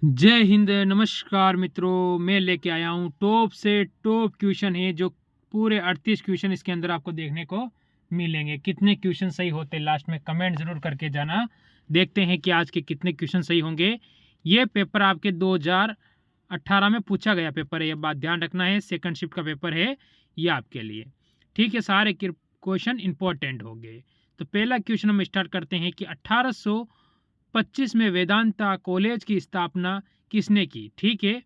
जय हिंद, नमस्कार मित्रों। मैं लेके आया हूँ टॉप से टॉप क्वेश्चन है जो पूरे 38 क्वेश्चन इसके अंदर आपको देखने को मिलेंगे। कितने क्वेश्चन सही होते लास्ट में कमेंट जरूर करके जाना। देखते हैं कि आज के कितने क्वेश्चन सही होंगे। ये पेपर आपके 2018 में पूछा गया पेपर है, ये बात ध्यान रखना है। सेकंड शिफ्ट का पेपर है ये आपके लिए, ठीक है। सारे क्वेश्चन इंपॉर्टेंट हो गए। तो पहला क्वेश्चन हम स्टार्ट करते हैं कि 1825 में वेदांता कॉलेज की स्थापना किसने की, ठीक है।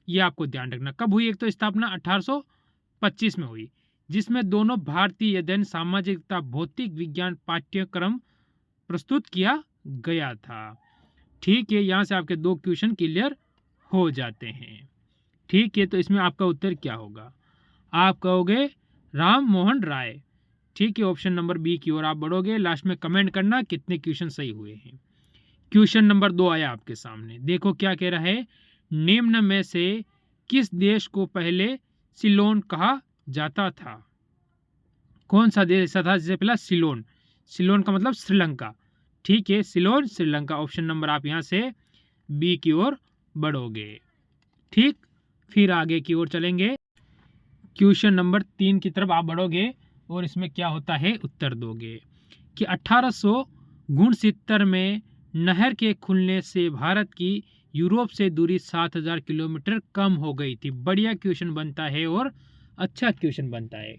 ये आपको ध्यान रखना कब हुई। एक तो स्थापना 1825 में हुई, जिसमें दोनों भारतीय अध्ययन सामाजिकता भौतिक विज्ञान पाठ्यक्रम प्रस्तुत किया गया था, ठीक है। यहाँ से आपके दो क्वेश्चन क्लियर हो जाते हैं, ठीक है। तो इसमें आपका उत्तर क्या होगा? आप कहोगे राम मोहन राय, ठीक है। ऑप्शन नंबर बी की ओर आप बढ़ोगे। लास्ट में कमेंट करना कितने क्वेश्चन सही हुए हैं। क्वेश्चन नंबर 2 आया आपके सामने, देखो क्या कह रहा है। निम्न में से किस देश को पहले सिलोन कहा जाता था? कौन सा देश ऐसा था जिसे पहला सिलोन? सिलोन का मतलब श्रीलंका, ठीक है। सिलोन श्रीलंका। ऑप्शन नंबर आप यहां से बी की ओर बढ़ोगे, ठीक। फिर आगे की ओर चलेंगे। क्वेश्चन नंबर 3 की तरफ आप बढ़ोगे और इसमें क्या होता है उत्तर दोगे कि 1869 में नहर के खुलने से भारत की यूरोप से दूरी 7000 किलोमीटर कम हो गई थी। बढ़िया क्वेश्चन बनता है और अच्छा क्वेश्चन बनता है।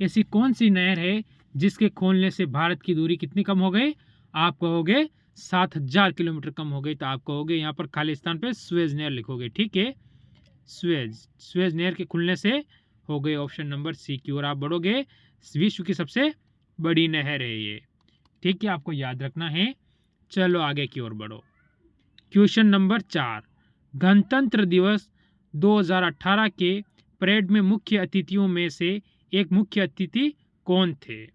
ऐसी कौन सी नहर है जिसके खोलने से भारत की दूरी कितनी कम हो गई? आप कहोगे 7000 किलोमीटर कम हो गई। तो आप कहोगे यहाँ पर खाली स्थान पे स्वेज नहर लिखोगे, ठीक है। स्वेज नहर के खुलने से हो गए। ऑप्शन नंबर सी की ओर आप बढ़ोगे। विश्व की सबसे बड़ी नहर है ये, ठीक है, आपको याद रखना है। चलो आगे की ओर बढ़ो। क्वेश्चन नंबर 4, गणतंत्र दिवस 2018 के परेड में मुख्य अतिथियों में से एक मुख्य अतिथि कौन थे?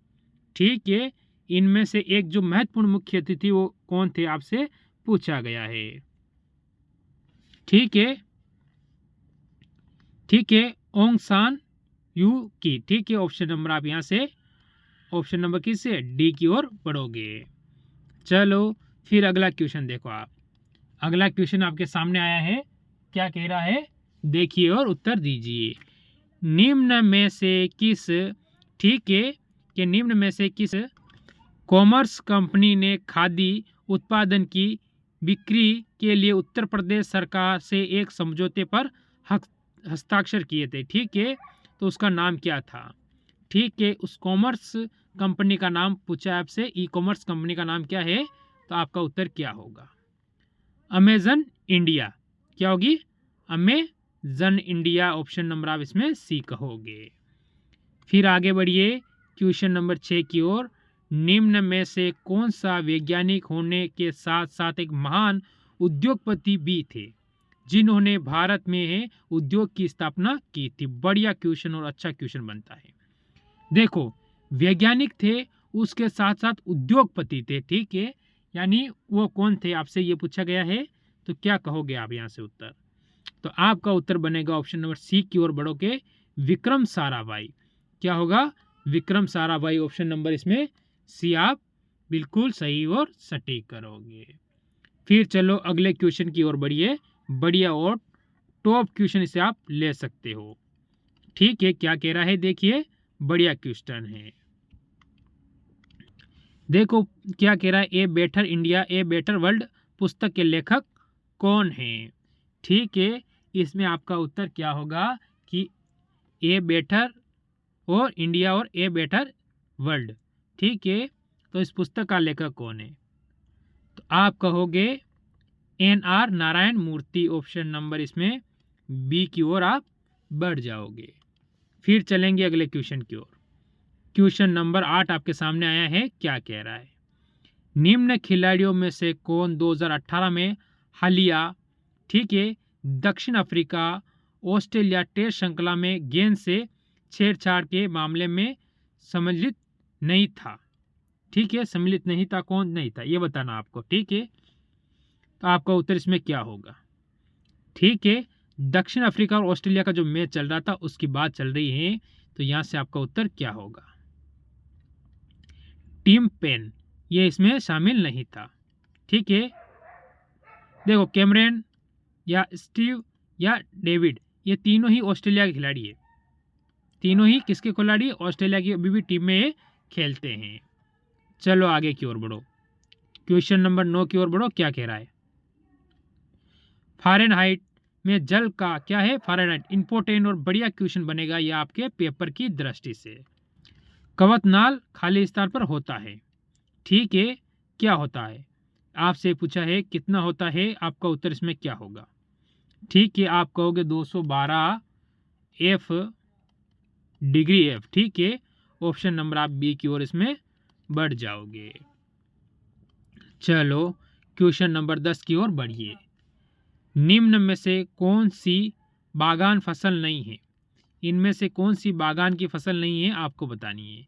ठीक है, इनमें से एक जो महत्वपूर्ण मुख्य अतिथि वो कौन थे आपसे पूछा गया है, ठीक है। ठीक है, ओंग सान यू की, ठीक है। ऑप्शन नंबर आप यहां से ऑप्शन नंबर किससे डी की ओर बढ़ोगे। चलो फिर अगला क्वेश्चन देखो आप। अगला क्वेश्चन आपके सामने आया है, क्या कह रहा है देखिए और उत्तर दीजिए। निम्न में से किस, ठीक है, कि निम्न में से किस कॉमर्स कंपनी ने खादी उत्पादन की बिक्री के लिए उत्तर प्रदेश सरकार से एक समझौते पर हस्ताक्षर किए थे, ठीक है। तो उसका नाम क्या था? ठीक है, उस कॉमर्स कंपनी का नाम पूछा है आपसे। ई कॉमर्स कंपनी का नाम क्या है? तो आपका उत्तर क्या होगा? Amazon India. क्या होगी? Amazon India. ऑप्शन नंबर आप इसमें सी कहोगे। फिर आगे बढ़िए क्वेश्चन नंबर 6 की ओर। निम्न में से कौन सा वैज्ञानिक होने के साथ साथ एक महान उद्योगपति भी थे जिन्होंने भारत में उद्योग की स्थापना की थी? बढ़िया क्वेश्चन और अच्छा क्वेश्चन बनता है। देखो, वैज्ञानिक थे उसके साथ साथ उद्योगपति थे, ठीक है। यानी वो कौन थे आपसे ये पूछा गया है। तो क्या कहोगे आप यहाँ से उत्तर? तो आपका उत्तर बनेगा ऑप्शन नंबर सी की ओर बढ़ोगे, विक्रम साराभाई। क्या होगा? विक्रम साराभाई। ऑप्शन नंबर इसमें सी आप बिल्कुल सही और सटीक करोगे। फिर चलो अगले क्वेश्चन की ओर बढ़िए। बढ़िया और टॉप क्वेश्चन इसे आप ले सकते हो, ठीक है। क्या कह रहा है देखिए, बढ़िया क्वेश्चन है। देखो क्या कह रहा है, a better India a better world पुस्तक के लेखक कौन हैं? ठीक है, इसमें आपका उत्तर क्या होगा कि ए बेटर और इंडिया और ए बेटर वर्ल्ड, ठीक है। तो इस पुस्तक का लेखक कौन है? तो आप कहोगे NR नारायण मूर्ति। ऑप्शन नंबर इसमें बी की ओर आप बढ़ जाओगे। फिर चलेंगे अगले क्वेश्चन की ओर। क्वेश्चन नंबर 8 आपके सामने आया है, क्या कह रहा है। निम्न खिलाड़ियों में से कौन 2018 में हालिया, ठीक है, दक्षिण अफ्रीका ऑस्ट्रेलिया टेस्ट श्रृंखला में गेंद से छेड़छाड़ के मामले में सम्मिलित नहीं था? ठीक है, सम्मिलित नहीं था, कौन नहीं था ये बताना आपको, ठीक है। तो आपका उत्तर इसमें क्या होगा? ठीक है, दक्षिण अफ्रीका और ऑस्ट्रेलिया का जो मैच चल रहा था उसकी बात चल रही है। तो यहां से आपका उत्तर क्या होगा? टिम पेन, ये इसमें शामिल नहीं था, ठीक है। देखो कैमरन या स्टीव या डेविड, ये तीनों ही ऑस्ट्रेलिया के खिलाड़ी है। तीनों ही किसके खिलाड़ी? ऑस्ट्रेलिया की अभी भी टीम में ये खेलते हैं। चलो आगे की ओर बढ़ो, क्वेश्चन नंबर 9 की ओर बढ़ो। क्या कह रहा है? फ़ारेनहाइट में जल का क्या है? फ़ारेनहाइट। इंपॉर्टेंट और बढ़िया क्वेश्चन बनेगा यह आपके पेपर की दृष्टि से। कवतनाल खाली स्थान पर होता है, ठीक है, क्या होता है? आपसे पूछा है कितना होता है, आपका उत्तर इसमें क्या होगा? ठीक है, आप कहोगे 212 एफ डिग्री एफ, ठीक है। ऑप्शन नंबर आप बी की ओर इसमें बढ़ जाओगे। चलो क्वेश्चन नंबर 10 की ओर बढ़िए। निम्न में से कौन सी बागान फसल नहीं है? इनमें से कौन सी बागान की फसल नहीं है आपको बतानी है।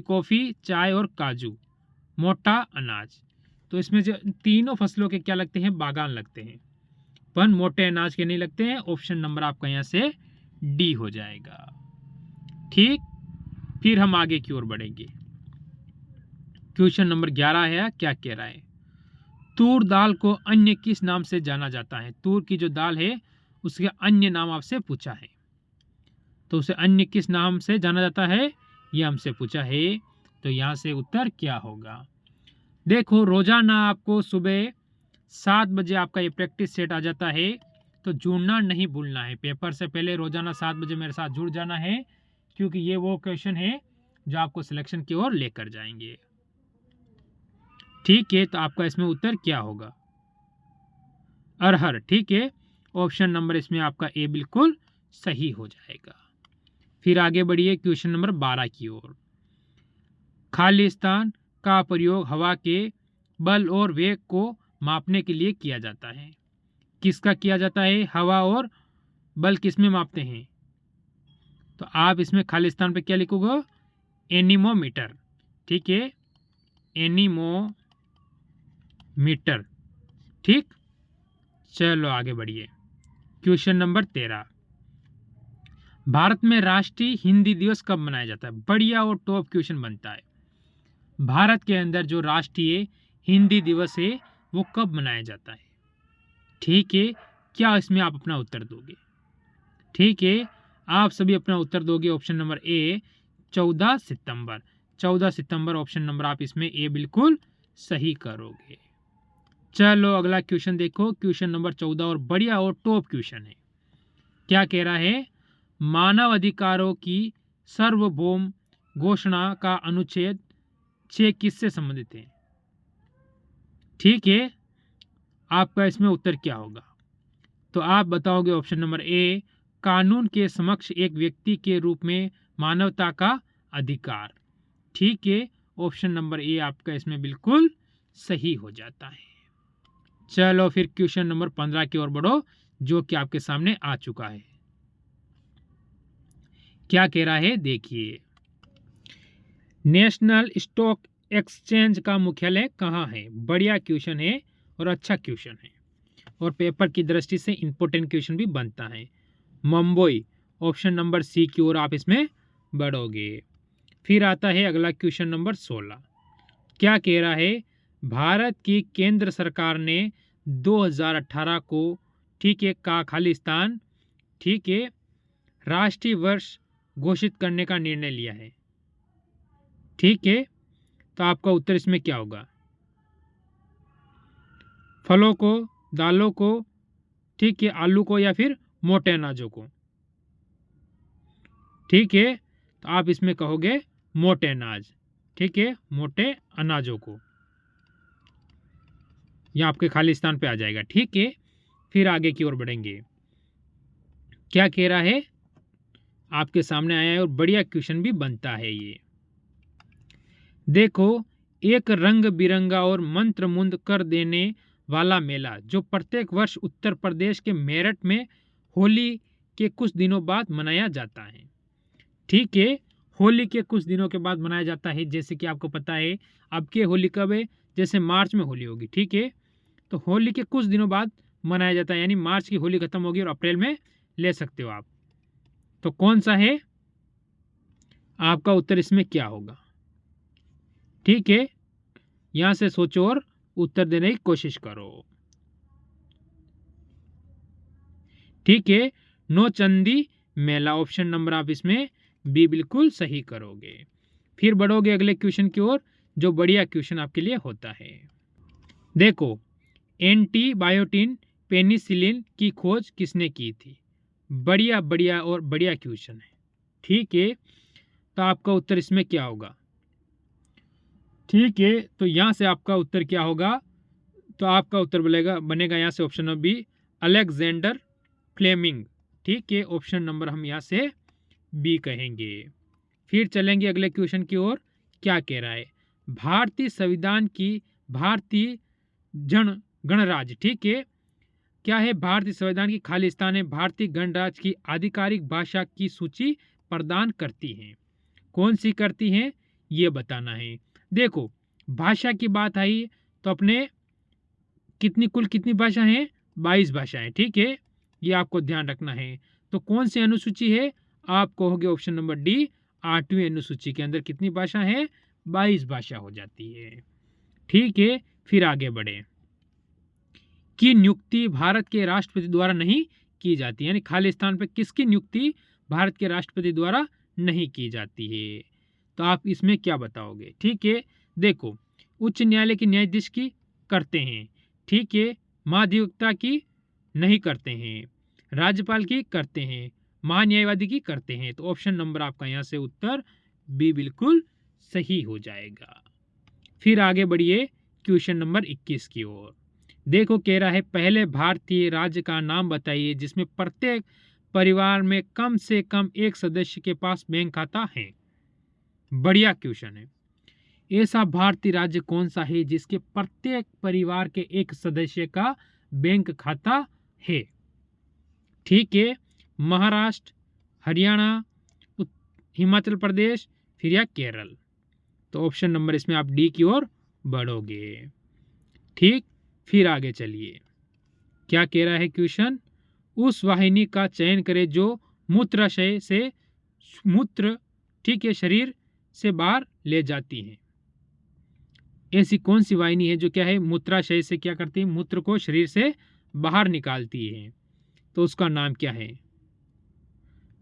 कॉफ़ी, चाय और काजू, मोटा अनाज। तो इसमें जो तीनों फसलों के क्या लगते हैं? बागान लगते हैं, पर मोटे अनाज के नहीं लगते हैं। ऑप्शन नंबर आपका यहाँ से डी हो जाएगा, ठीक। फिर हम आगे की ओर बढ़ेंगे। क्वेश्चन नंबर 11 है, क्या कह रहा है? तूर दाल को अन्य किस नाम से जाना जाता है? तूर की जो दाल है उसके अन्य नाम आपसे पूछा है, तो उसे अन्य किस नाम से जाना जाता है ये हमसे पूछा है। तो यहाँ से उत्तर क्या होगा? देखो, रोजाना आपको सुबह 7 बजे आपका ये प्रैक्टिस सेट आ जाता है, तो जुड़ना नहीं भूलना है। पेपर से पहले रोजाना 7 बजे मेरे साथ जुड़ जाना है, क्योंकि ये वो क्वेश्चन है जो आपको सिलेक्शन की ओर लेकर जाएंगे, ठीक है। तो आपका इसमें उत्तर क्या होगा? अरहर, ठीक है। ऑप्शन नंबर इसमें आपका ए बिल्कुल सही हो जाएगा। फिर आगे बढ़िए क्वेश्चन नंबर 12 की ओर। खालिस्तान का प्रयोग हवा के बल और वेग को मापने के लिए किया जाता है। किसका किया जाता है? हवा और बल किस में मापते हैं? तो आप इसमें खालिस्तान पे क्या लिखोगे? एनीमोमीटर, ठीक है, एनीमोमीटर, ठीक। चलो आगे बढ़िए क्वेश्चन नंबर 13। भारत में राष्ट्रीय हिंदी दिवस कब मनाया जाता है? बढ़िया और टॉप क्वेश्चन बनता है। भारत के अंदर जो राष्ट्रीय हिंदी दिवस है वो कब मनाया जाता है, ठीक है। क्या इसमें आप अपना उत्तर दोगे? ठीक है, आप सभी अपना उत्तर दोगे। Option number A 14 September. 14 September option number आप इसमें ए बिल्कुल सही करोगे। चलो अगला क्वेश्चन देखो, क्वेश्चन नंबर 14 और बढ़िया और टॉप क्वेश्चन है। क्या कह रहा है? मानव अधिकारों की सार्वभौम घोषणा का अनुच्छेद 6 किससे संबंधित है? ठीक है, आपका इसमें उत्तर क्या होगा? तो आप बताओगे ऑप्शन नंबर ए कानून के समक्ष एक व्यक्ति के रूप में मानवता का अधिकार, ठीक है। ऑप्शन नंबर ए आपका इसमें बिल्कुल सही हो जाता है। चलो फिर क्वेश्चन नंबर 15 की ओर बढ़ो, जो कि आपके सामने आ चुका है। क्या कह रहा है देखिए। नेशनल स्टॉक एक्सचेंज का मुख्यालय कहाँ है? बढ़िया क्वेश्चन है और अच्छा क्वेश्चन है, और पेपर की दृष्टि से इंपॉर्टेंट क्वेश्चन भी बनता है। मुंबई, ऑप्शन नंबर सी की ओर आप इसमें बढ़ोगे। फिर आता है अगला क्वेश्चन नंबर 16। क्या कह रहा है? भारत की केंद्र सरकार ने 2018 को, ठीक है, का खालिस्तान, ठीक है, राष्ट्रीय वर्ष घोषित करने का निर्णय लिया है, ठीक है। तो आपका उत्तर इसमें क्या होगा? फलों को, दालों को, ठीक है, आलू को, या फिर मोटे अनाजों को, ठीक है। तो आप इसमें कहोगे मोटे अनाज, ठीक है, मोटे अनाजों को। यह आपके खालिस्तान पे आ जाएगा, ठीक है। फिर आगे की ओर बढ़ेंगे। क्या कह रहा है? आपके सामने आया है और बढ़िया क्वेश्चन भी बनता है ये। देखो, एक रंग बिरंगा और मंत्रमुग्ध कर देने वाला मेला जो प्रत्येक वर्ष उत्तर प्रदेश के मेरठ में होली के कुछ दिनों बाद मनाया जाता है, ठीक है। होली के कुछ दिनों के बाद मनाया जाता है, जैसे कि आपको पता है अब के होली कब है? जैसे मार्च में होली होगी, ठीक है। तो होली के कुछ दिनों बाद मनाया जाता है, यानी मार्च की होली खत्म होगी और अप्रैल में ले सकते हो आप। तो कौन सा है? आपका उत्तर इसमें क्या होगा? ठीक है, यहां से सोचो और उत्तर देने की कोशिश करो। ठीक है, नौचंदी मेला, ऑप्शन नंबर आप इसमें बी बिल्कुल सही करोगे। फिर बढ़ोगे अगले क्वेश्चन की ओर, जो बढ़िया क्वेश्चन आपके लिए होता है। देखो, एंटीबायोटिन पेनिसिलिन की खोज किसने की थी? बढ़िया बढ़िया और बढ़िया क्वेश्चन है। ठीक है, तो आपका उत्तर इसमें क्या होगा? ठीक है, तो यहाँ से आपका उत्तर क्या होगा? तो आपका उत्तर बनेगा यहाँ से option number B, Alexander Fleming. ठीक है, ऑप्शन नंबर हम यहाँ से बी कहेंगे। फिर चलेंगे अगले क्वेश्चन की ओर। क्या कह रहा है? भारतीय संविधान की भारतीय जन गणराज्य, ठीक है, क्या है? भारतीय संविधान की खालिस्तान है भारतीय गणराज्य की आधिकारिक भाषा की सूची प्रदान करती है। कौन सी करती है ये बताना है। देखो, भाषा की बात आई तो अपने कुल कितनी भाषा है? 22 भाषाएं। ठीक है, ये आपको ध्यान रखना है। तो कौन सी अनुसूची है? आप कहोगे ऑप्शन नंबर डी, 8वीं अनुसूची के अंदर कितनी भाषा है? 22 भाषा हो जाती है। ठीक है, फिर आगे बढ़े। की नियुक्ति भारत के राष्ट्रपति द्वारा नहीं की जाती, यानी खालिस्तान पर किसकी नियुक्ति भारत के राष्ट्रपति द्वारा नहीं की जाती है? तो आप इसमें क्या बताओगे? ठीक है, देखो, उच्च न्यायालय के न्यायाधीश की करते हैं। ठीक है, महाधिवक्ता की नहीं करते हैं, राज्यपाल की करते हैं, महान्यायवादी की करते हैं। तो ऑप्शन नंबर आपका यहाँ से उत्तर बी बिल्कुल सही हो जाएगा। फिर आगे बढ़िए क्वेश्चन नंबर 21 की ओर। देखो, कह रहा है पहले भारतीय राज्य का नाम बताइए जिसमें प्रत्येक परिवार में कम से कम एक सदस्य के पास बैंक खाता है। बढ़िया क्वेश्चन है। ऐसा भारतीय राज्य कौन सा है जिसके प्रत्येक परिवार के एक सदस्य का बैंक खाता है? ठीक है, महाराष्ट्र, हरियाणा, हिमाचल प्रदेश, फिर या केरल। तो ऑप्शन नंबर इसमें आप डी की ओर बढ़ोगे। ठीक, फिर आगे चलिए। क्या कह रहा है क्वेश्चन? उस वाहिनी का चयन करें जो मूत्राशय से मूत्र, ठीक है, शरीर से बाहर ले जाती है। ऐसी कौन सी वाहिनी है जो क्या है? मूत्राशय से क्या करती है? मूत्र को शरीर से बाहर निकालती है। तो उसका नाम क्या है?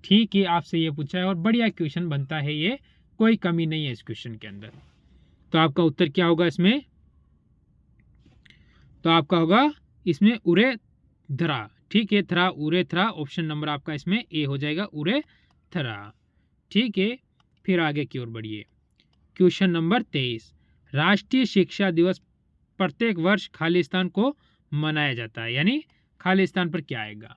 ठीक है, आपसे ये पूछा है और बढ़िया क्वेश्चन बनता है ये, कोई कमी नहीं है इस क्वेश्चन के अंदर। तो आपका उत्तर क्या होगा इसमें? तो आपका होगा इसमें उरेथ्रा। ठीक है, थ्रा, उरेथ्रा, ऑप्शन नंबर आपका इसमें ए हो जाएगा, उरेथ्रा। ठीक है, फिर आगे की ओर बढ़िए। क्वेश्चन नंबर 23, राष्ट्रीय शिक्षा दिवस प्रत्येक वर्ष खालिस्तान को मनाया जाता है, यानी खालिस्तान पर क्या आएगा?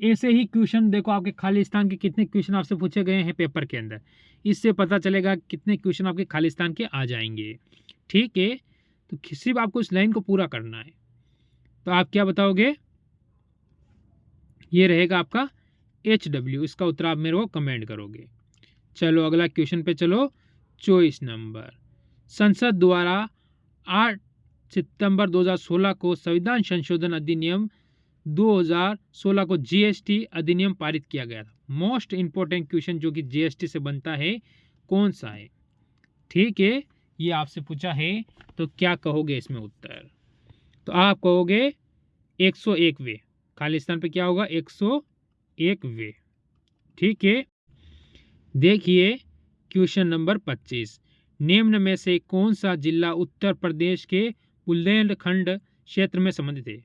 ऐसे ही क्वेश्चन देखो, आपके खालिस्तान के कितने क्वेश्चन आपसे पूछे गए हैं पेपर के अंदर, इससे पता चलेगा कितने क्वेश्चन आपके खालिस्तान के आ जाएंगे। ठीक है, तो सिर्फ आपको इस लाइन को पूरा करना है। तो आप क्या बताओगे? ये रहेगा आपका HW। इसका उत्तर आप मेरे को कमेंट करोगे। चलो अगला क्वेश्चन पे चलो। 24 नंबर, संसद द्वारा 8 सितंबर 2016 को संविधान संशोधन अधिनियम 2016 को GST अधिनियम पारित किया गया था। मोस्ट इंपॉर्टेंट क्वेश्चन जो कि GST से बनता है, कौन सा है? ठीक है, ये आपसे पूछा है, तो क्या कहोगे इसमें उत्तर? तो आप कहोगे 101वें। खालिस्तान पे क्या होगा? 101वें। ठीक है, देखिए क्वेश्चन नंबर 25, निम्न में से कौन सा जिला उत्तर प्रदेश के बुंदेलखंड क्षेत्र में संबंधित है?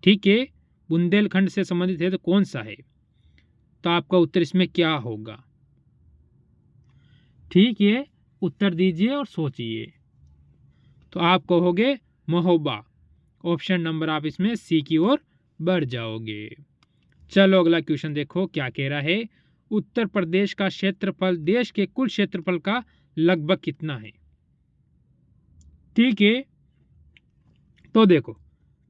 ठीक है, बुंदेलखंड से संबंधित है तो कौन सा है? तो आपका उत्तर इसमें क्या होगा? ठीक है, उत्तर दीजिए और सोचिए। तो आप कहोगे महोबा। ऑप्शन नंबर आप इसमें सी की ओर बढ़ जाओगे। चलो अगला क्वेश्चन देखो, क्या कह रहा है? उत्तर प्रदेश का क्षेत्रफल देश के कुल क्षेत्रफल का लगभग कितना है? ठीक है, तो देखो,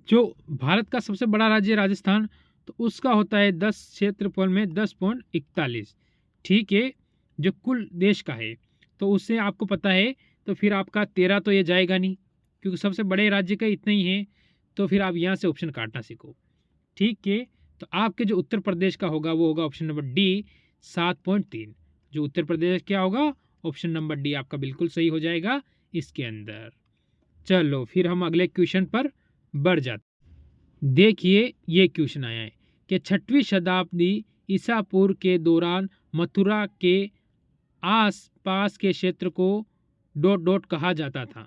जो भारत का सबसे बड़ा राज्य है राजस्थान, तो उसका होता है 10 क्षेत्रफल में 10.41। ठीक है, जो कुल देश का है तो उससे आपको पता है, तो फिर आपका 13 तो ये जाएगा नहीं, क्योंकि सबसे बड़े राज्य का इतना ही है। तो फिर आप यहाँ से ऑप्शन काटना सीखो। ठीक है, तो आपके जो उत्तर प्रदेश का होगा वो होगा ऑप्शन नंबर डी, 7.3। जो उत्तर प्रदेश क्या होगा? ऑप्शन नंबर डी आपका बिल्कुल सही हो जाएगा इसके अंदर। चलो फिर हम अगले क्वेश्चन पर बढ़ जाते। देखिए ये क्वेश्चन आया है कि 6वीं शताब्दी ईसा पूर्व के दौरान मथुरा के आस पास के क्षेत्र को डॉट डॉट कहा जाता था।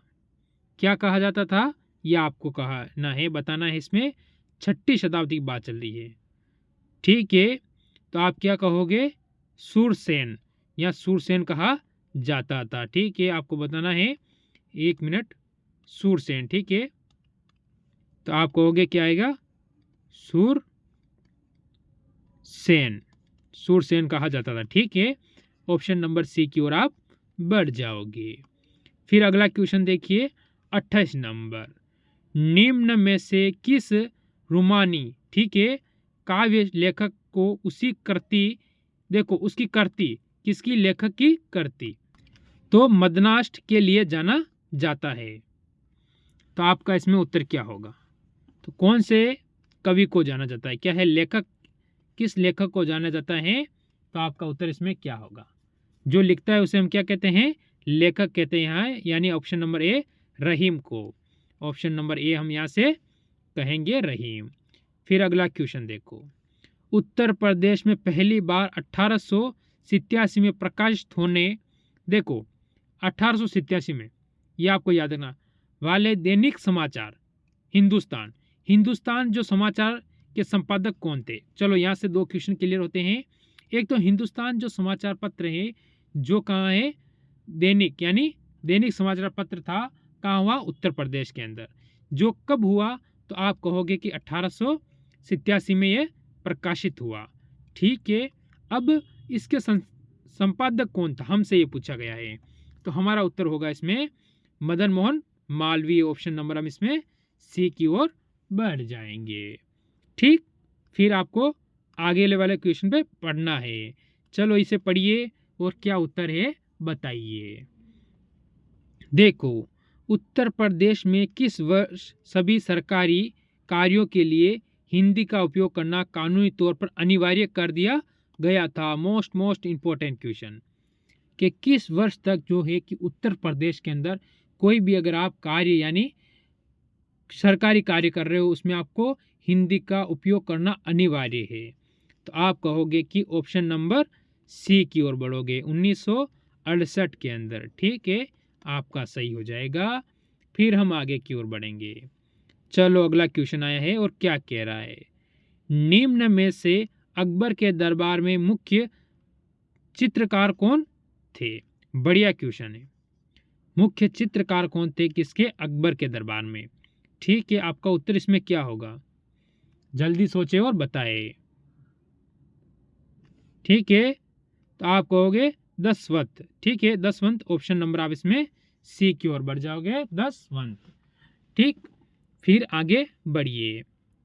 क्या कहा जाता था यह आपको कहना है, बताना है। इसमें 6वीं शताब्दी की बात चल रही है, ठीक है। तो आप क्या कहोगे, सूरसेन या सूरसेन कहा जाता था, ठीक है। आपको बताना है, 1 मिनट, सूरसेन, ठीक है। तो आप कहोगे क्या आएगा, सूरसेन, सूरसेन कहा जाता था, ठीक है। ऑप्शन नंबर सी की ओर आप बढ़ जाओगे। फिर अगला क्वेश्चन देखिए 28 नंबर, निम्न में से किस रोमानी, ठीक है, काव्य लेखक को उसकी कृति, देखो उसकी कृति किसकी, लेखक की कृति तो मदनाष्ट के लिए जाना जाता है। तो आपका इसमें उत्तर क्या होगा, तो कौन से कवि को जाना जाता है, क्या है लेखक, किस लेखक को जाना जाता है। तो आपका उत्तर इसमें क्या होगा, जो लिखता है उसे हम क्या कहते हैं, लेखक कहते हैं यहाँ, यानी ऑप्शन नंबर ए रहीम को। ऑप्शन नंबर ए हम यहाँ से कहेंगे रहीम। फिर अगला क्वेश्चन देखो, उत्तर प्रदेश में पहली बार 1887 में प्रकाशित होने, देखो 1887 में, ये आपको याद रखना वाले दैनिक समाचार हिंदुस्तान, हिंदुस्तान जो समाचार के संपादक कौन थे। चलो यहाँ से 2 क्वेश्चन क्लियर होते हैं। एक तो हिंदुस्तान जो समाचार पत्र है जो कहाँ है, दैनिक, यानी दैनिक समाचार पत्र था, कहाँ हुआ, उत्तर प्रदेश के अंदर। जो कब हुआ, तो आप कहोगे कि 1887 में ये प्रकाशित हुआ, ठीक है। अब इसके संपादक कौन था, हमसे ये पूछा गया है। तो हमारा उत्तर होगा इसमें मदन मोहन मालवीय। ऑप्शन नंबर हम इसमें सी की ओर बढ़ जाएंगे, ठीक। फिर आपको आगे वाले क्वेश्चन पे पढ़ना है। चलो इसे पढ़िए और क्या उत्तर है बताइए। देखो, उत्तर प्रदेश में किस वर्ष सभी सरकारी कार्यों के लिए हिंदी का उपयोग करना कानूनी तौर पर अनिवार्य कर दिया गया था। मोस्ट इम्पोर्टेंट क्वेश्चन, कि किस वर्ष तक जो है कि उत्तर प्रदेश के अंदर कोई भी अगर आप कार्य यानी सरकारी कार्य कर रहे हो उसमें आपको हिंदी का उपयोग करना अनिवार्य है। तो आप कहोगे कि ऑप्शन नंबर सी की ओर बढ़ोगे, 1968 के अंदर, ठीक है। आपका सही हो जाएगा। फिर हम आगे की ओर बढ़ेंगे। चलो अगला क्वेश्चन आया है और क्या कह रहा है, निम्न में से अकबर के दरबार में मुख्य चित्रकार कौन थे। बढ़िया क्वेश्चन है, मुख्य चित्रकार कौन थे किसके, अकबर के दरबार में, ठीक है। आपका उत्तर इसमें क्या होगा, जल्दी सोचे और बताए, ठीक है। तो आप कहोगे दसवंत, ठीक है, दसवंत। ऑप्शन नंबर आप इसमें सी की ओर बढ़ जाओगे, दसवंत, ठीक। फिर आगे बढ़िए,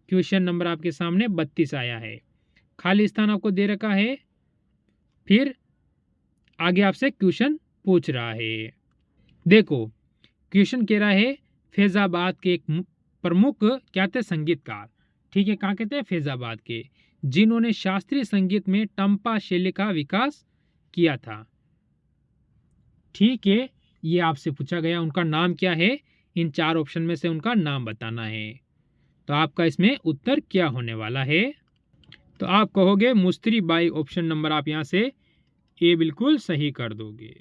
क्वेश्चन नंबर आपके सामने 32 आया है, खाली स्थान आपको दे रखा है। फिर आगे आपसे क्वेश्चन पूछ रहा है। देखो क्वेश्चन कह रहा है फैजाबाद के एक प्रमुख क्या थे, संगीतकार, ठीक है। कहाँ कहते हैं, फैजाबाद के, जिन्होंने शास्त्रीय संगीत में टंपा शैली का विकास किया था, ठीक है। ये आपसे पूछा गया, उनका नाम क्या है, इन 4 ऑप्शन में से उनका नाम बताना है। तो आपका इसमें उत्तर क्या होने वाला है, तो आप कहोगे मुस्त्री बाई। ऑप्शन नंबर आप यहाँ से ए बिल्कुल सही कर दोगे।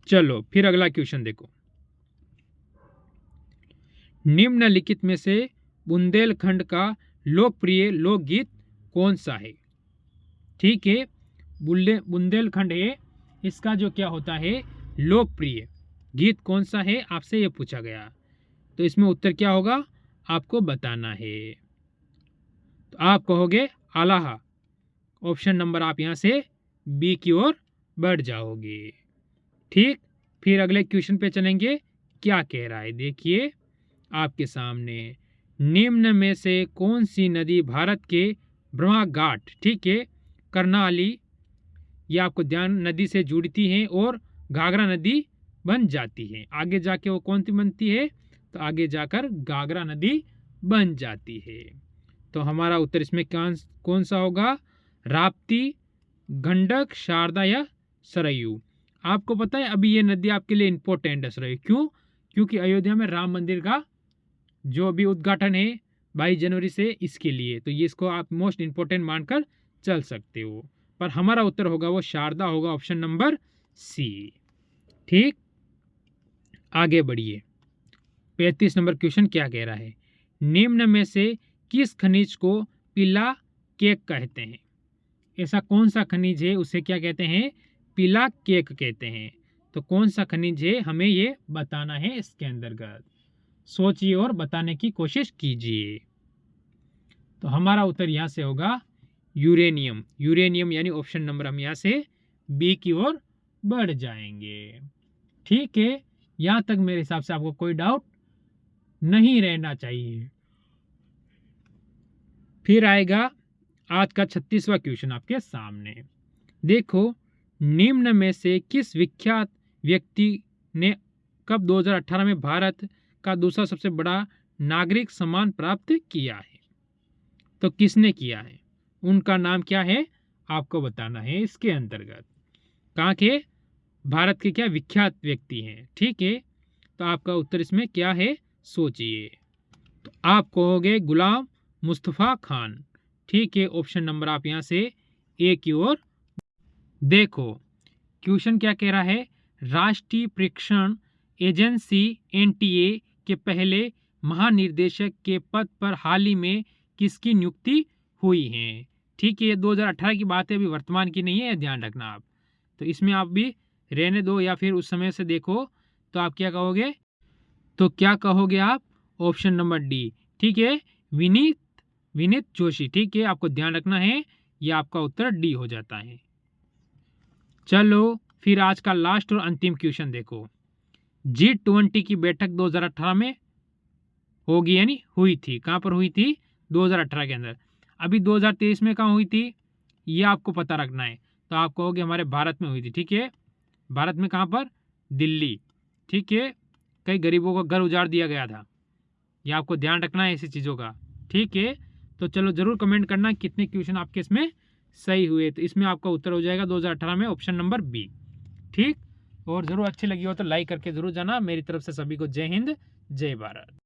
चलो फिर अगला क्वेश्चन देखो, निम्नलिखित में से बुंदेलखंड का लोकप्रिय लोकगीत कौन सा है, ठीक है। बुंदेलखंड है, इसका जो क्या होता है लोकप्रिय गीत कौन सा है, आपसे ये पूछा गया। तो इसमें उत्तर क्या होगा आपको बताना है। तो आप कहोगे आलाहा। ऑप्शन नंबर आप यहाँ से बी की ओर बढ़ जाओगे, ठीक। फिर अगले क्वेश्चन पे चलेंगे, क्या कह रहा है देखिए आपके सामने, निम्न में से कौन सी नदी भारत के ब्रह्मा घाट, ठीक है, कर्नाली, ये आपको ध्यान नदी से जुड़ती हैं और घाघरा नदी बन जाती है। आगे जाके वो कौन सी बनती है, तो आगे जाकर घाघरा नदी बन जाती है। तो हमारा उत्तर इसमें कौन सा होगा, राप्ती, गंडक, शारदा या सरयू। आपको पता है अभी ये नदी आपके लिए इंपॉर्टेंट है सरयू, क्यों, क्योंकि अयोध्या में राम मंदिर का जो अभी उद्घाटन है 22 जनवरी से इसके लिए, तो ये इसको आप मोस्ट इंपॉर्टेंट मानकर चल सकते हो। पर हमारा उत्तर होगा वो शारदा होगा, ऑप्शन नंबर सी। ठीक, आगे बढ़िए। 35 नंबर क्वेश्चन क्या कह रहा है, निम्न में से किस खनिज को पीला केक कहते हैं? ऐसा कौन सा खनिज है, उसे क्या कहते हैं? पीला केक कहते हैं। तो कौन सा खनिज है, हमें ये बताना है इसके अंतर्गत। सोचिए और बताने की कोशिश कीजिए। तो हमारा उत्तर यहाँ से होगा यूरेनियम। यूरेनियम यानी ऑप्शन नंबर हम यहाँ से बी की ओर बढ़ जाएंगे। ठीक है, यहाँ तक मेरे हिसाब से आपको कोई डाउट नहीं रहना चाहिए। फिर आएगा आज का 36वां क्वेश्चन आपके सामने। देखो, निम्न में से किस विख्यात व्यक्ति ने कब 2018 में भारत का दूसरा सबसे बड़ा नागरिक सम्मान प्राप्त किया है? तो किसने किया है, उनका नाम क्या है, आपको बताना है इसके अंतर्गत। कहाँ के? भारत के क्या विख्यात व्यक्ति हैं। ठीक है, तो आपका उत्तर इसमें क्या है, सोचिए। तो आप कहोगे गुलाम मुस्तफ़ा खान। ठीक है, ऑप्शन नंबर आप यहाँ से ए की ओर। देखो, क्वेश्चन क्या कह रहा है, राष्ट्रीय परीक्षण एजेंसी एनटीए के पहले महानिर्देशक के पद पर हाल ही में किसकी नियुक्ति हुई है? ठीक है, ये 2018 की बात है, अभी वर्तमान की नहीं है, ध्यान रखना आप। तो इसमें आप भी रहने दो या फिर उस समय से देखो, तो आप क्या कहोगे? तो क्या कहोगे आप? Option number D. ठीक है, विनीत जोशी। ठीक है, आपको ध्यान रखना है, यह आपका उत्तर डी हो जाता है। चलो फिर आज का लास्ट और अंतिम क्वेश्चन देखो। G20 की बैठक 2018 में होगी, यानी हुई थी। कहाँ पर हुई थी? 2018 के अंदर। अभी 2023 में कहाँ हुई थी, ये आपको पता रखना है। तो आप कहोगे हमारे भारत में हुई थी। ठीक है, भारत में कहाँ पर? दिल्ली। ठीक है, कई गरीबों का घर उजाड़ दिया गया था, ये आपको ध्यान रखना है ऐसी चीज़ों का। ठीक है, तो चलो ज़रूर कमेंट करना कितने क्वेश्चन आपके इसमें सही हुए। तो इसमें आपका उत्तर हो जाएगा 2018 में ऑप्शन नंबर बी। ठीक, और ज़रूर अच्छी लगी हो तो लाइक करके ज़रूर जाना। मेरी तरफ से सभी को जय हिंद, जय भारत।